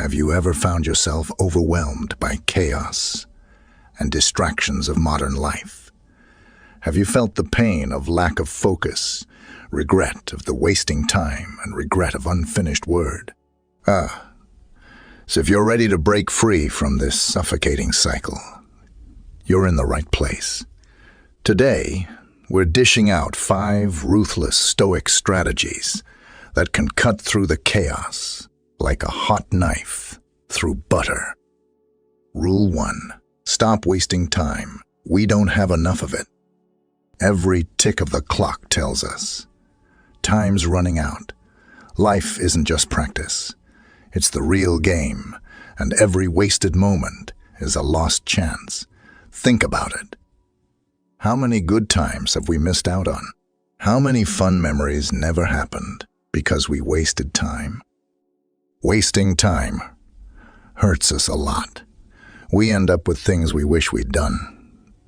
Have you ever found yourself overwhelmed by chaos and distractions of modern life? Have you felt the pain of lack of focus, regret of the wasting time, and regret of unfinished word? So if you're ready to break free from this suffocating cycle, you're in the right place. Today, we're dishing out 5 ruthless stoic strategies that can cut through the chaos like a hot knife through butter. Rule 1. Stop wasting time. We don't have enough of it. Every tick of the clock tells us time's running out. Life isn't just practice. It's the real game, and every wasted moment is a lost chance. Think about it. How many good times have we missed out on? How many fun memories never happened because we wasted time? Wasting time hurts us a lot. We end up with things we wish we'd done,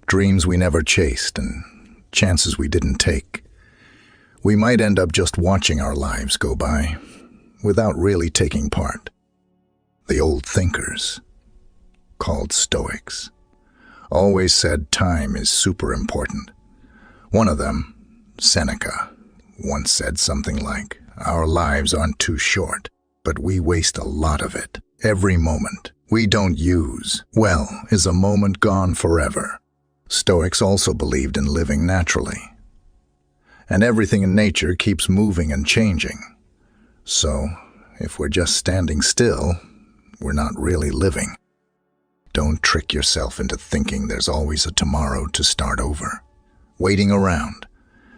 dreams we never chased, and chances we didn't take. We might end up just watching our lives go by without really taking part. The old thinkers, called stoics, always said time is super important. One of them, Seneca, once said something like, "Our lives aren't too short, but we waste a lot of it. Every moment we don't use well is a moment gone forever." Stoics also believed in living naturally. And everything in nature keeps moving and changing. So, if we're just standing still, we're not really living. Don't trick yourself into thinking there's always a tomorrow to start over. Waiting around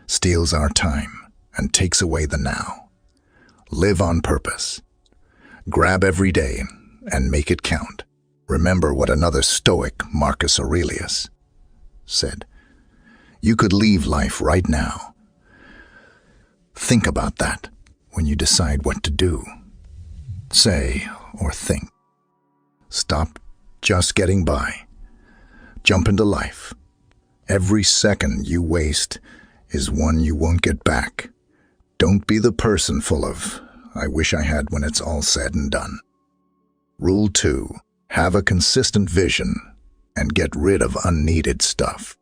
steals our time and takes away the now. Live on purpose. Grab every day and make it count. Remember what another Stoic, Marcus Aurelius, said. You could leave life right now. Think about that when you decide what to do, say, or think. Stop just getting by. Jump into life. Every second you waste is one you won't get back. Don't be the person full of, "I wish I had" when it's all said and done. Rule 2. Have a consistent vision and get rid of unneeded stuff.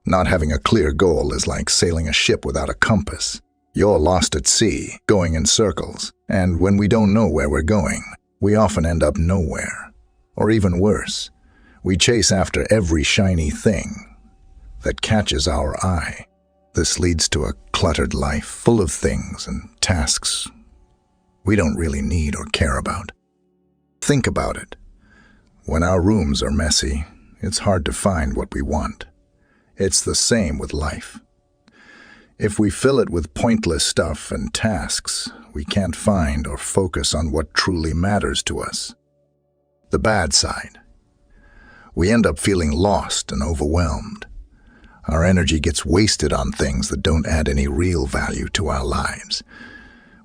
Not having a clear goal is like sailing a ship without a compass. You're lost at sea, going in circles, and when we don't know where we're going, we often end up nowhere. Or even worse, we chase after every shiny thing that catches our eye. This leads to a cluttered life full of things and tasks we don't really need or care about. Think about it. When our rooms are messy, it's hard to find what we want. It's the same with life. If we fill it with pointless stuff and tasks, we can't find or focus on what truly matters to us. The bad side. We end up feeling lost and overwhelmed. Our energy gets wasted on things that don't add any real value to our lives.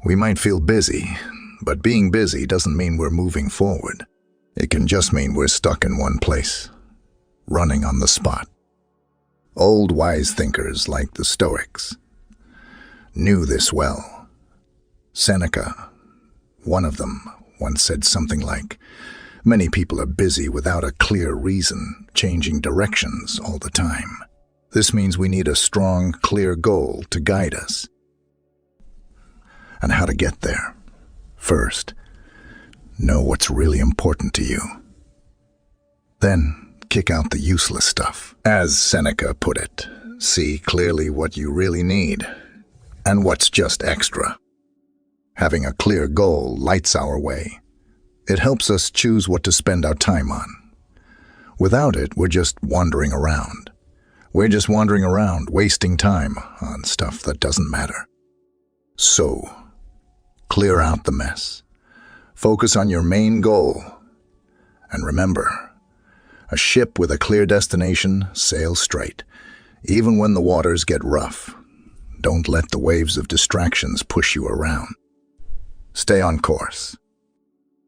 We might feel busy, but being busy doesn't mean we're moving forward. It can just mean we're stuck in one place, running on the spot. Old wise thinkers like the Stoics knew this well. Seneca, one of them, once said something like, "Many people are busy without a clear reason, changing directions all the time." This means we need a strong, clear goal to guide us. And how to get there. First, know what's really important to you. Then, kick out the useless stuff. As Seneca put it, see clearly what you really need and what's just extra. Having a clear goal lights our way. It helps us choose what to spend our time on. Without it, we're just wandering around. We're just wandering around, wasting time on stuff that doesn't matter. So, clear out the mess. Focus on your main goal. And remember, a ship with a clear destination sails straight, even when the waters get rough. Don't let the waves of distractions push you around. Stay on course.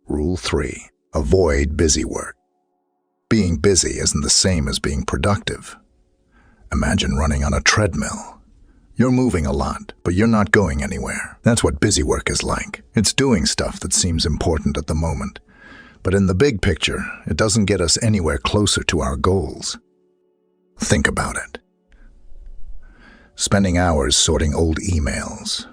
Rule 3. Avoid busy work. Being busy isn't the same as being productive. Imagine running on a treadmill. You're moving a lot, but you're not going anywhere. That's what busy work is like. It's doing stuff that seems important at the moment, But in the big picture, it doesn't get us anywhere closer to our goals. Think about it. Spending hours sorting old emails,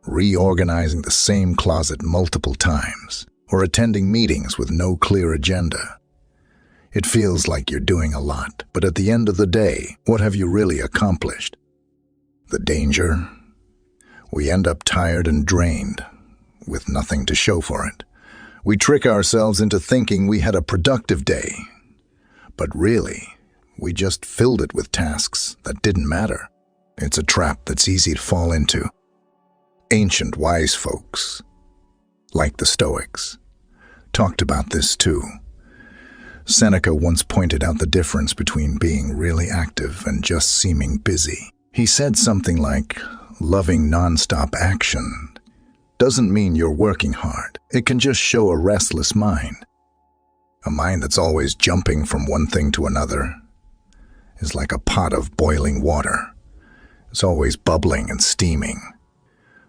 reorganizing the same closet multiple times, or attending meetings with no clear agenda. It feels like you're doing a lot, but at the end of the day, what have you really accomplished? The danger? We end up tired and drained, with nothing to show for it. We trick ourselves into thinking we had a productive day, but really, we just filled it with tasks that didn't matter. It's a trap that's easy to fall into. Ancient wise folks, like the Stoics, talked about this too. Seneca once pointed out the difference between being really active and just seeming busy. He said something like, loving non-stop action doesn't mean you're working hard. It can just show a restless mind. A mind that's always jumping from one thing to another is like a pot of boiling water. It's always bubbling and steaming,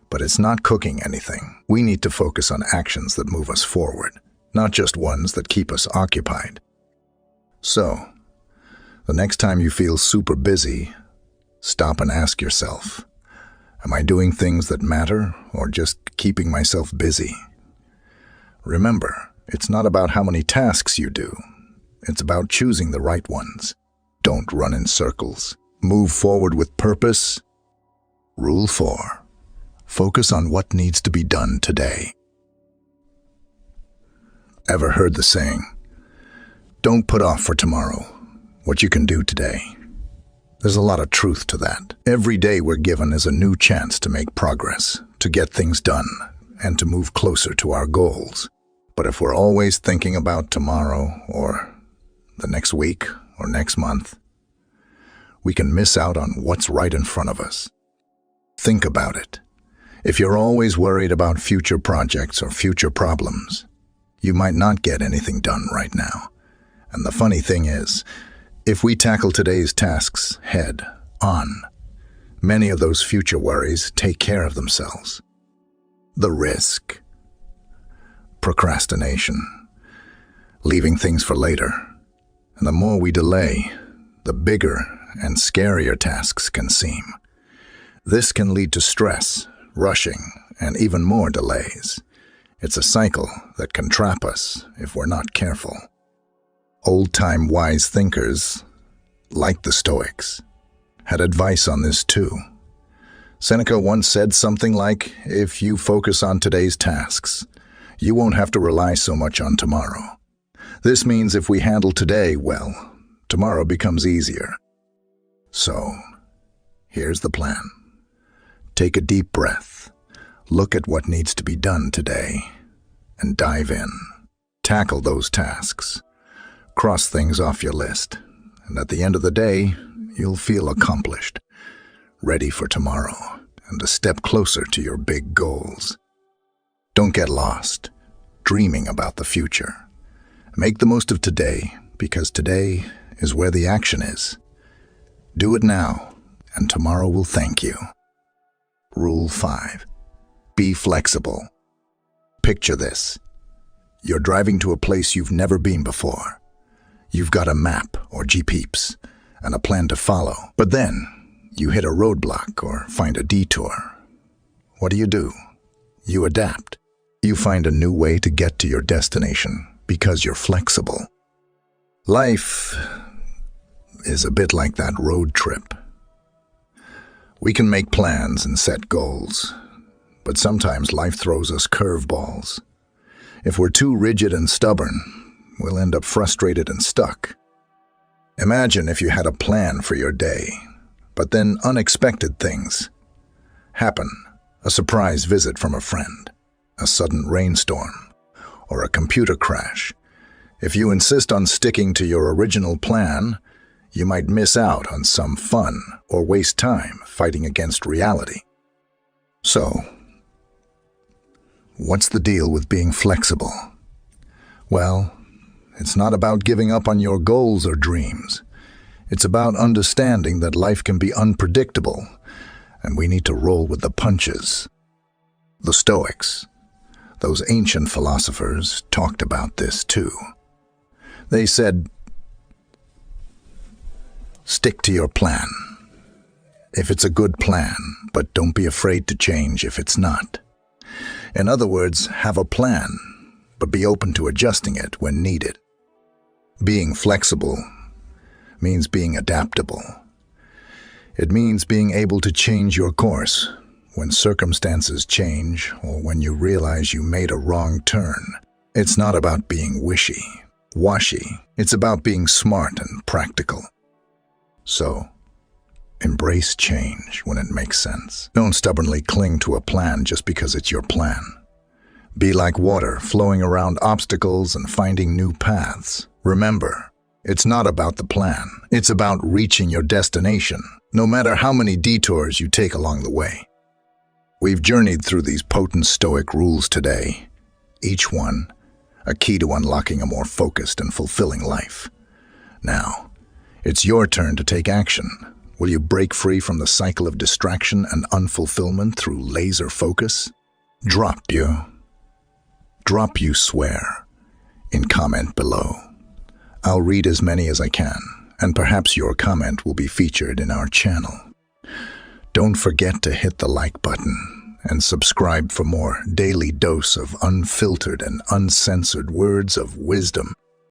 but it's not cooking anything. We need to focus on actions that move us forward, not just ones that keep us occupied. So, the next time you feel super busy, stop and ask yourself, am I doing things that matter or just keeping myself busy? Remember, it's not about how many tasks you do. It's about choosing the right ones. Don't run in circles. Move forward with purpose. Rule 4. Focus on what needs to be done today. Ever heard the saying, don't put off for tomorrow what you can do today? There's a lot of truth to that. Every day we're given is a new chance to make progress, to get things done, and to move closer to our goals. But if we're always thinking about tomorrow or the next week or next month, we can miss out on what's right in front of us. Think about it. If you're always worried about future projects or future problems, you might not get anything done right now. And the funny thing is, if we tackle today's tasks head on, many of those future worries take care of themselves. The risk. Procrastination. Leaving things for later. And the more we delay, the bigger and scarier tasks can seem. This can lead to stress, rushing, and even more delays. It's a cycle that can trap us if we're not careful. Old-time wise thinkers, like the Stoics, had advice on this too. Seneca once said something like, if you focus on today's tasks, you won't have to rely so much on tomorrow. This means if we handle today well, tomorrow becomes easier. So, here's the plan. Take a deep breath, look at what needs to be done today, and dive in. Tackle those tasks. Cross things off your list, and at the end of the day, you'll feel accomplished, ready for tomorrow, and a step closer to your big goals. Don't get lost, dreaming about the future. Make the most of today, because today is where the action is. Do it now, and tomorrow will thank you. Rule 5. Be flexible. Picture this. You're driving to a place you've never been before. You've got a map or GPS and a plan to follow, but then you hit a roadblock or find a detour. What do? You adapt. You find a new way to get to your destination because you're flexible. Life is a bit like that road trip. We can make plans and set goals, but sometimes life throws us curveballs. If we're too rigid and stubborn, we'll end up frustrated and stuck. Imagine if you had a plan for your day, but then unexpected things happen. A surprise visit from a friend, a sudden rainstorm, or a computer crash. If you insist on sticking to your original plan, you might miss out on some fun or waste time fighting against reality. So, what's the deal with being flexible? Well, it's not about giving up on your goals or dreams. It's about understanding that life can be unpredictable, and we need to roll with the punches. The Stoics, Those ancient philosophers talked about this too. They said, stick to your plan. If it's a good plan, but don't be afraid to change if it's not. In other words, have a plan, but be open to adjusting it when needed. Being flexible means being adaptable. It means being able to change your course when circumstances change or when you realize you made a wrong turn. It's not about being wishy-washy. It's about being smart and practical. So, embrace change when it makes sense. Don't stubbornly cling to a plan just because it's your plan. Be like water, flowing around obstacles and finding new paths. Remember, it's not about the plan. It's about reaching your destination, no matter how many detours you take along the way. We've journeyed through these potent stoic rules today, each one a key to unlocking a more focused and fulfilling life. Now, it's your turn to take action. Will you break free from the cycle of distraction and unfulfillment through laser focus? Drop you swear in comment below. I'll read as many as I can, and perhaps your comment will be featured in our channel. Don't forget to hit the like button and subscribe for more daily dose of unfiltered and uncensored words of wisdom.